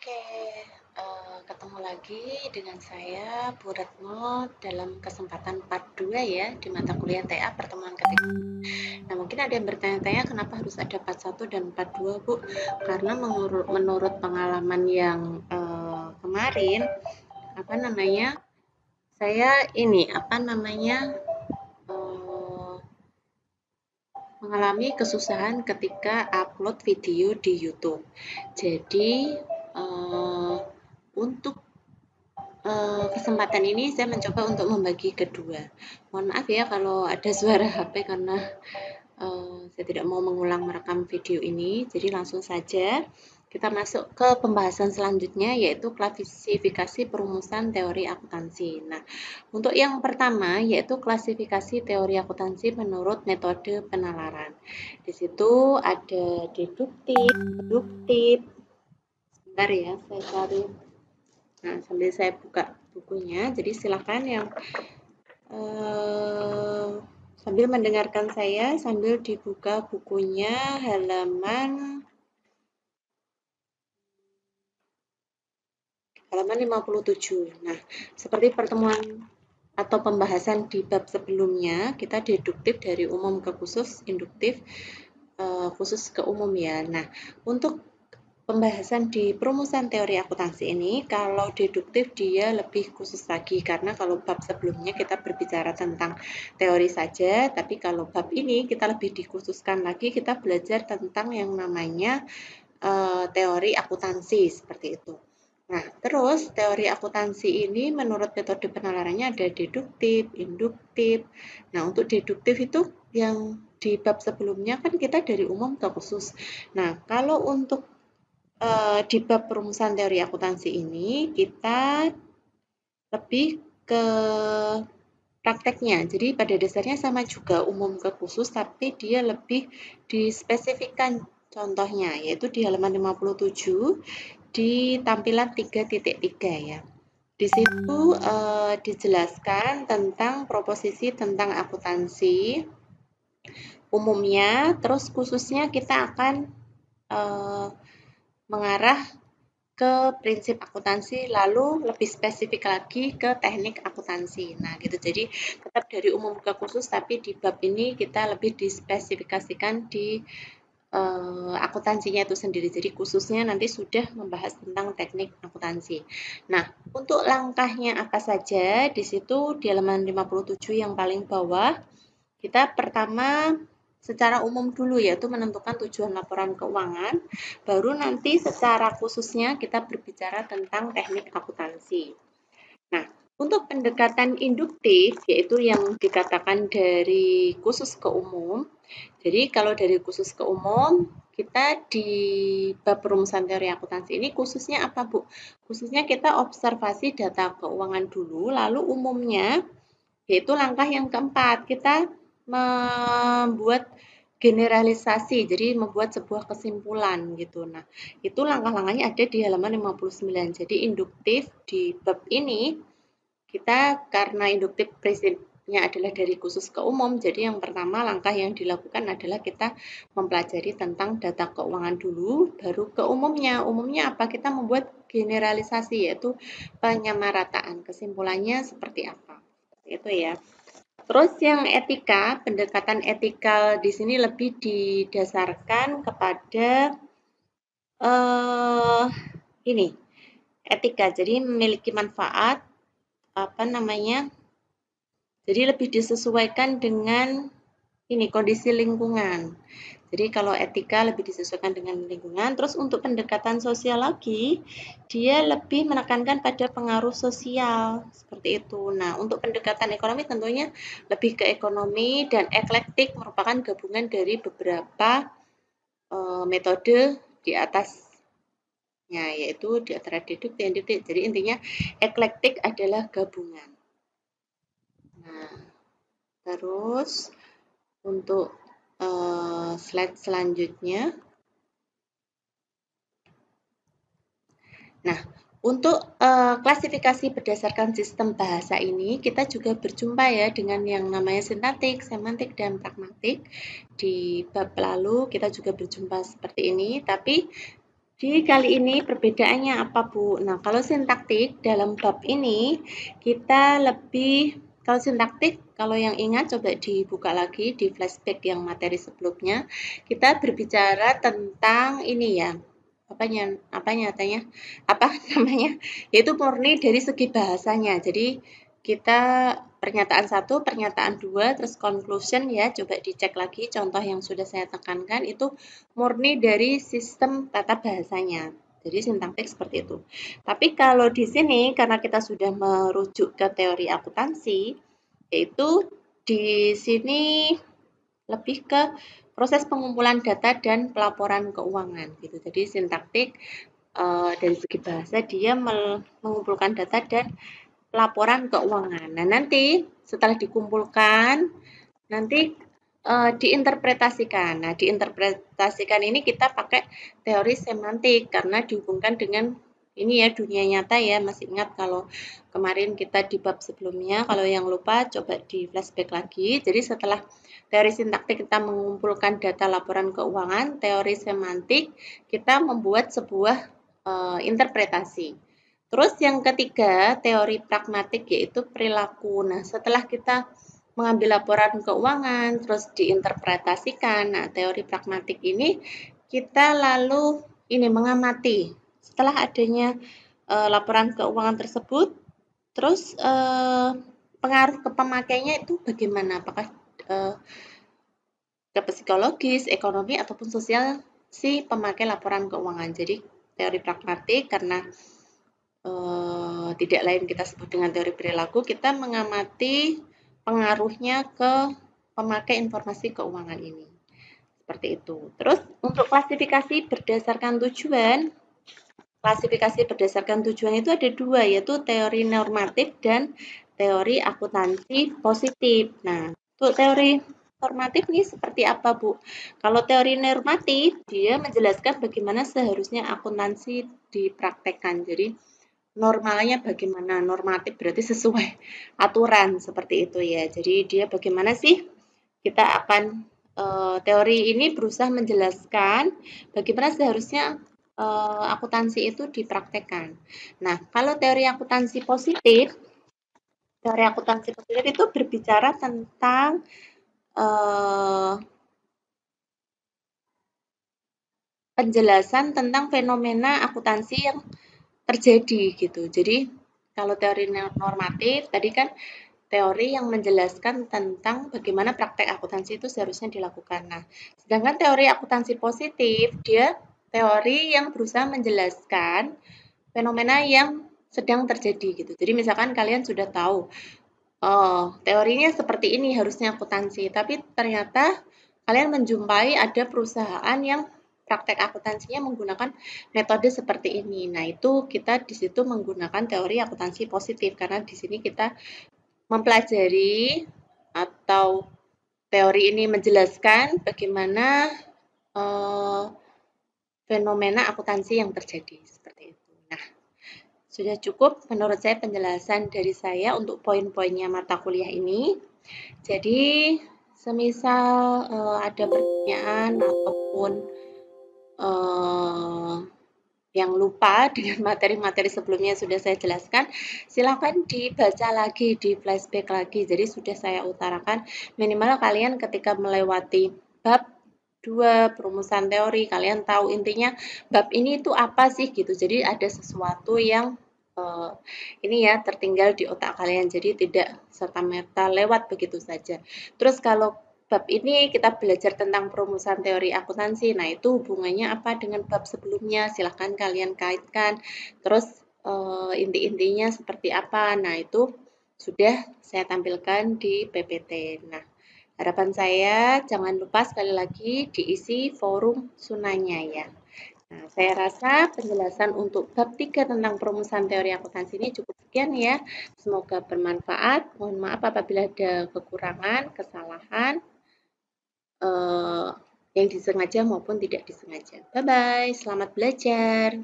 Oke, ketemu lagi dengan saya, Bu Retno, dalam kesempatan part 2 ya, di mata kuliah TA pertemuan ketiga. Nah, mungkin ada yang bertanya-tanya kenapa harus ada part 1 dan part 2, Bu? Karena menurut pengalaman yang kemarin, apa namanya, saya ini, eh, mengalami kesusahan ketika upload video di YouTube. Jadi, eh, untuk kesempatan ini saya mencoba untuk membagi kedua. Mohon maaf ya kalau ada suara HP karena saya tidak mau mengulang merekam video ini. Jadi langsung saja kita masuk ke pembahasan selanjutnya yaitu klasifikasi perumusan teori akuntansi. Nah, untuk yang pertama yaitu klasifikasi teori akuntansi menurut metode penalaran. Di situ ada deduktif, deduktif. Sebentar ya, saya cari. Nah, sambil saya buka bukunya, jadi silakan yang sambil mendengarkan saya, sambil dibuka bukunya halaman 57. Nah, seperti pertemuan atau pembahasan di bab sebelumnya, kita deduktif dari umum ke khusus, induktif khusus ke umum ya. Nah, untuk pembahasan di perumusan teori akuntansi ini, kalau deduktif dia lebih khusus lagi, karena kalau bab sebelumnya kita berbicara tentang teori saja, tapi kalau bab ini kita lebih dikhususkan lagi, kita belajar tentang yang namanya teori akuntansi, seperti itu. Nah, terus teori akuntansi ini menurut metode penalarannya ada deduktif, induktif. Nah, untuk deduktif itu yang di bab sebelumnya kan kita dari umum ke khusus. Nah, kalau untuk di bab perumusan teori akuntansi ini kita lebih ke prakteknya. Jadi pada dasarnya sama juga umum ke khusus tapi dia lebih dispesifikkan contohnya yaitu di halaman 57 di tampilan 3.3 ya. Di situ dijelaskan tentang proposisi tentang akuntansi umumnya, terus khususnya kita akan mengarah ke prinsip akuntansi, lalu lebih spesifik lagi ke teknik akuntansi. Nah, gitu. Jadi, tetap dari umum ke khusus, tapi di bab ini kita lebih dispesifikasikan di akuntansinya itu sendiri. Jadi, khususnya nanti sudah membahas tentang teknik akuntansi. Nah, untuk langkahnya apa saja? Di situ di halaman 57 yang paling bawah, kita pertama secara umum dulu yaitu menentukan tujuan laporan keuangan, baru nanti secara khususnya kita berbicara tentang teknik akuntansi. Nah, untuk pendekatan induktif yaitu yang dikatakan dari khusus ke umum. Jadi kalau dari khusus ke umum, kita di bab perumusan teori akuntansi ini khususnya apa, Bu? Khususnya kita observasi data keuangan dulu, lalu umumnya yaitu langkah yang keempat, kita membuat generalisasi, jadi membuat sebuah kesimpulan gitu. Nah, itu langkah-langkahnya ada di halaman 59. Jadi induktif di bab ini kita karena induktif prinsipnya adalah dari khusus ke umum, jadi yang pertama langkah yang dilakukan adalah kita mempelajari tentang data keuangan dulu, baru ke umumnya. Umumnya apa? Kita membuat generalisasi yaitu penyamarataan. Kesimpulannya seperti apa? Itu ya. Terus yang etika, pendekatan etikal di sini lebih didasarkan kepada ini etika. Jadi memiliki manfaat apa namanya? Jadi lebih disesuaikan dengan ini kondisi lingkungan. Jadi kalau etika lebih disesuaikan dengan lingkungan, terus untuk pendekatan sosiologi dia lebih menekankan pada pengaruh sosial seperti itu. Nah, untuk pendekatan ekonomi tentunya lebih ke ekonomi dan eklektik merupakan gabungan dari beberapa metode di atasnya yaitu di antara deduktif dan induktif. Jadi intinya eklektik adalah gabungan. Nah, terus untuk slide selanjutnya. Nah, untuk klasifikasi berdasarkan sistem bahasa ini, kita juga berjumpa ya dengan yang namanya sintaktik, semantik, dan pragmatik. Di bab lalu kita juga berjumpa seperti ini, tapi Di kali ini perbedaannya apa, Bu? Nah, kalau sintaktik dalam bab ini kita lebih kalau sintaktik, kalau yang ingat coba dibuka lagi di flashback yang materi sebelumnya, kita berbicara tentang ini ya, apa nyatanya, apa namanya, yaitu murni dari segi bahasanya. Jadi kita pernyataan satu, pernyataan dua, terus conclusion ya, coba dicek lagi contoh yang sudah saya tekankan itu murni dari sistem tata bahasanya. Jadi sintaktik seperti itu. Tapi kalau di sini karena kita sudah merujuk ke teori akuntansi, yaitu di sini lebih ke proses pengumpulan data dan pelaporan keuangan gitu. Jadi sintaktik dari segi bahasa dia mengumpulkan data dan laporan keuangan. Nah, nanti setelah dikumpulkan, nanti diinterpretasikan. Nah, diinterpretasikan ini kita pakai teori semantik karena dihubungkan dengan ini ya dunia nyata ya. Masih ingat kalau kemarin kita di bab sebelumnya, kalau yang lupa coba di flashback lagi. Jadi setelah teori sintaktik kita mengumpulkan data laporan keuangan, teori semantik kita membuat sebuah interpretasi. Terus yang ketiga, teori pragmatik yaitu perilaku. Nah, setelah kita mengambil laporan keuangan, terus diinterpretasikan. Nah, teori pragmatik ini kita lalu ini mengamati. Setelah adanya laporan keuangan tersebut, terus pengaruh ke pemakainya itu bagaimana? Apakah ke psikologis, ekonomi, ataupun sosial si pemakai laporan keuangan. Jadi teori pragmatik karena tidak lain kita sebut dengan teori perilaku, kita mengamati pengaruhnya ke pemakai informasi keuangan ini. Seperti itu. Terus untuk klasifikasi berdasarkan tujuan itu ada dua, yaitu teori normatif dan teori akuntansi positif. Nah, untuk teori normatif ini seperti apa, Bu? Kalau teori normatif, dia menjelaskan bagaimana seharusnya akuntansi dipraktekkan. Jadi, normalnya bagaimana? Normatif berarti sesuai aturan seperti itu ya. Jadi dia bagaimana sih kita akan teori ini berusaha menjelaskan bagaimana seharusnya akuntansi itu dipraktekkan. Nah, kalau teori akuntansi positif itu berbicara tentang penjelasan tentang fenomena akuntansi yang terjadi gitu. Jadi kalau teori normatif tadi kan teori yang menjelaskan tentang bagaimana praktek akuntansi itu seharusnya dilakukan. Nah, sedangkan teori akuntansi positif dia teori yang berusaha menjelaskan fenomena yang sedang terjadi gitu. Jadi misalkan kalian sudah tahu, oh, teorinya seperti ini harusnya akuntansi, tapi ternyata kalian menjumpai ada perusahaan yang praktek akuntansinya menggunakan metode seperti ini. Nah, itu kita di situ menggunakan teori akuntansi positif karena di sini kita mempelajari atau teori ini menjelaskan bagaimana fenomena akuntansi yang terjadi seperti itu. Nah, sudah cukup menurut saya penjelasan dari saya untuk poin-poinnya mata kuliah ini. Jadi, semisal ada pertanyaan ataupun yang lupa dengan materi-materi sebelumnya sudah saya jelaskan, silakan dibaca lagi, di flashback lagi. Jadi sudah saya utarakan, minimal kalian ketika melewati bab 2 perumusan teori, kalian tahu intinya bab ini itu apa sih gitu. Jadi ada sesuatu yang ini ya tertinggal di otak kalian, jadi tidak serta-merta lewat begitu saja. Terus kalau bab ini kita belajar tentang perumusan teori akuntansi. Nah, itu hubungannya apa dengan bab sebelumnya? Silahkan kalian kaitkan. Terus inti-intinya seperti apa? Nah, itu sudah saya tampilkan di PPT. Nah, harapan saya jangan lupa sekali lagi diisi forum Sunanya ya. Nah, saya rasa penjelasan untuk bab 3 tentang perumusan teori akuntansi ini cukup sekian ya. Semoga bermanfaat. Mohon maaf apabila ada kekurangan, kesalahan yang disengaja maupun tidak disengaja. Bye-bye, selamat belajar.